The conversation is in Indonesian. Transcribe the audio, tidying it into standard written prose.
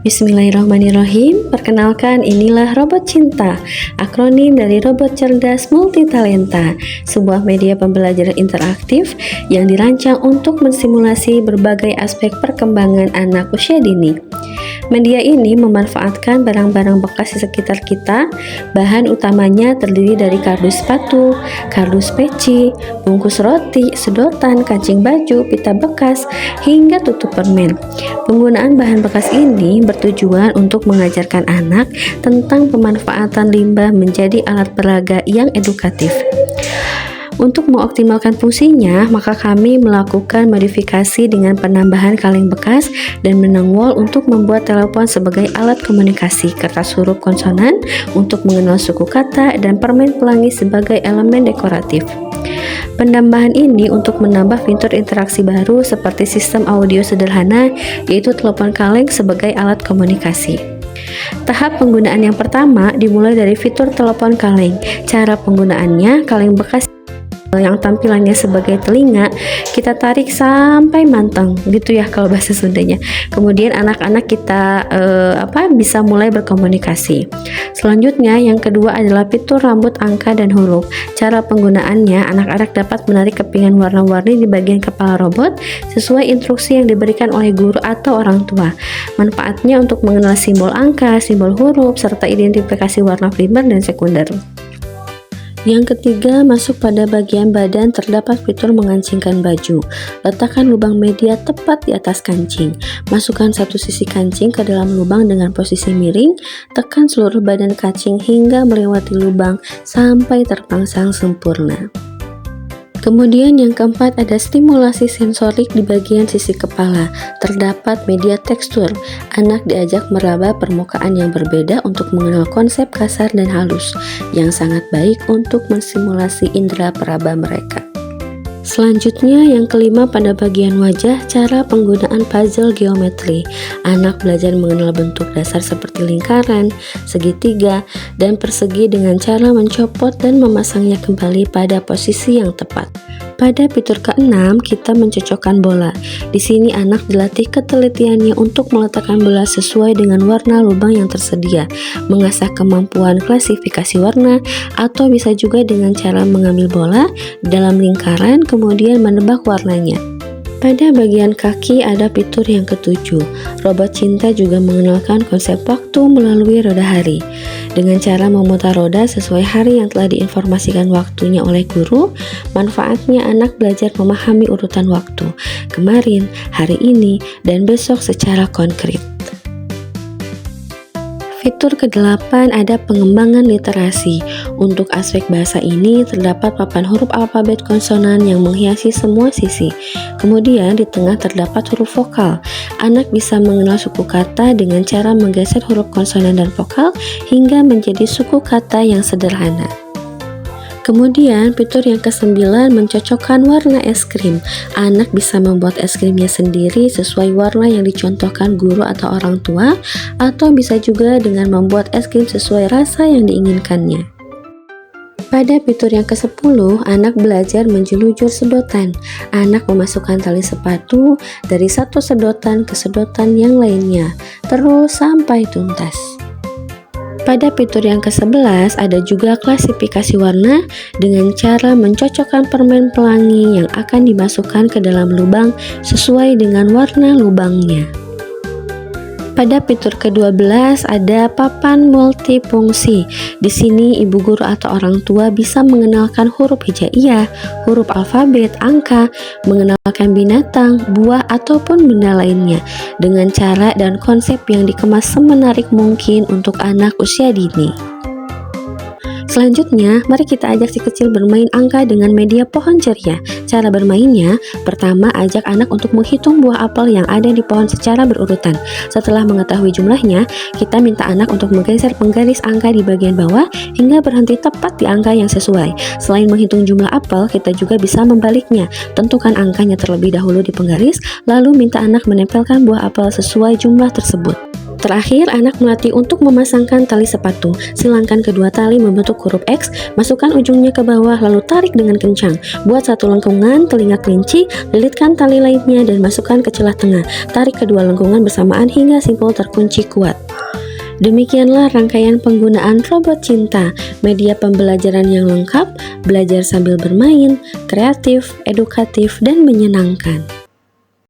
Bismillahirrahmanirrahim. Perkenalkan, inilah Robot Cinta, akronim dari Robot Cerdas Multitalenta, sebuah media pembelajaran interaktif yang dirancang untuk mensimulasi berbagai aspek perkembangan anak usia dini. Media ini memanfaatkan barang-barang bekas di sekitar kita. Bahan utamanya terdiri dari kardus sepatu, kardus peci, bungkus roti, sedotan, kancing baju, pita bekas, hingga tutup permen. Penggunaan bahan bekas ini bertujuan untuk mengajarkan anak tentang pemanfaatan limbah menjadi alat peraga yang edukatif. Untuk mengoptimalkan fungsinya, maka kami melakukan modifikasi dengan penambahan kaleng bekas dan benang wol untuk membuat telepon sebagai alat komunikasi, kertas huruf konsonan untuk mengenal suku kata, dan permen pelangi sebagai elemen dekoratif. Penambahan ini untuk menambah fitur interaksi baru seperti sistem audio sederhana, yaitu telepon kaleng sebagai alat komunikasi. Tahap penggunaan yang pertama dimulai dari fitur telepon kaleng. Cara penggunaannya, kaleng bekas yang tampilannya sebagai telinga kita tarik sampai manteng gitu ya kalau bahasa Sundanya. Kemudian anak-anak kita bisa mulai berkomunikasi. Selanjutnya yang kedua adalah fitur rambut angka dan huruf. Cara penggunaannya, anak-anak dapat menarik kepingan warna-warni di bagian kepala robot sesuai instruksi yang diberikan oleh guru atau orang tua. Manfaatnya untuk mengenal simbol angka, simbol huruf, serta identifikasi warna primer dan sekunder. Yang ketiga, masuk pada bagian badan terdapat fitur mengancingkan baju. Letakkan lubang media tepat di atas kancing. Masukkan satu sisi kancing ke dalam lubang dengan posisi miring. Tekan seluruh badan kancing hingga melewati lubang sampai terpasang sempurna. Kemudian yang keempat ada stimulasi sensorik di bagian sisi kepala. Terdapat media tekstur. Anak diajak meraba permukaan yang berbeda untuk mengenal konsep kasar dan halus, yang sangat baik untuk mensimulasi indera peraba mereka. Selanjutnya yang kelima pada bagian wajah, cara penggunaan puzzle geometri. Anak belajar mengenal bentuk dasar seperti lingkaran, segitiga, dan persegi dengan cara mencopot dan memasangnya kembali pada posisi yang tepat. Pada fitur keenam, kita mencocokkan bola. Di sini anak dilatih ketelitiannya untuk meletakkan bola sesuai dengan warna lubang yang tersedia, mengasah kemampuan klasifikasi warna, atau bisa juga dengan cara mengambil bola dalam lingkaran kemudian menebak warnanya. Pada bagian kaki ada fitur yang ketujuh. Robot Cinta juga mengenalkan konsep waktu melalui roda hari. Dengan cara memutar roda sesuai hari yang telah diinformasikan waktunya oleh guru, manfaatnya anak belajar memahami urutan waktu, kemarin, hari ini, dan besok secara konkret. Fitur ke-8 ada pengembangan literasi. Untuk aspek bahasa ini terdapat papan huruf alfabet konsonan yang menghiasi semua sisi. Kemudian di tengah terdapat huruf vokal. Anak bisa mengenal suku kata dengan cara menggeser huruf konsonan dan vokal hingga menjadi suku kata yang sederhana. Kemudian fitur yang ke-9 mencocokkan warna es krim. Anak bisa membuat es krimnya sendiri sesuai warna yang dicontohkan guru atau orang tua, atau bisa juga dengan membuat es krim sesuai rasa yang diinginkannya. Pada fitur yang ke-10, anak belajar menjelujur sedotan. Anak memasukkan tali sepatu dari satu sedotan ke sedotan yang lainnya, terus sampai tuntas. Pada fitur yang ke-11 ada juga klasifikasi warna dengan cara mencocokkan permen pelangi yang akan dimasukkan ke dalam lubang sesuai dengan warna lubangnya. Pada fitur ke-12 ada papan multifungsi. Di sini ibu guru atau orang tua bisa mengenalkan huruf hijaiyah, huruf alfabet, angka, mengenalkan binatang, buah, ataupun benda lainnya dengan cara dan konsep yang dikemas semenarik mungkin untuk anak usia dini. Selanjutnya, mari kita ajak si kecil bermain angka dengan media pohon ceria. Cara bermainnya, pertama ajak anak untuk menghitung buah apel yang ada di pohon secara berurutan. Setelah mengetahui jumlahnya, kita minta anak untuk menggeser penggaris angka di bagian bawah hingga berhenti tepat di angka yang sesuai. Selain menghitung jumlah apel, kita juga bisa membaliknya. Tentukan angkanya terlebih dahulu di penggaris, lalu minta anak menempelkan buah apel sesuai jumlah tersebut. Terakhir, anak melatih untuk memasangkan tali sepatu. Silangkan kedua tali membentuk huruf X, masukkan ujungnya ke bawah lalu tarik dengan kencang. Buat satu lengkungan telinga kelinci, lilitkan tali lainnya dan masukkan ke celah tengah. Tarik kedua lengkungan bersamaan hingga simpul terkunci kuat. Demikianlah rangkaian penggunaan robot cinta, media pembelajaran yang lengkap, belajar sambil bermain, kreatif, edukatif, dan menyenangkan.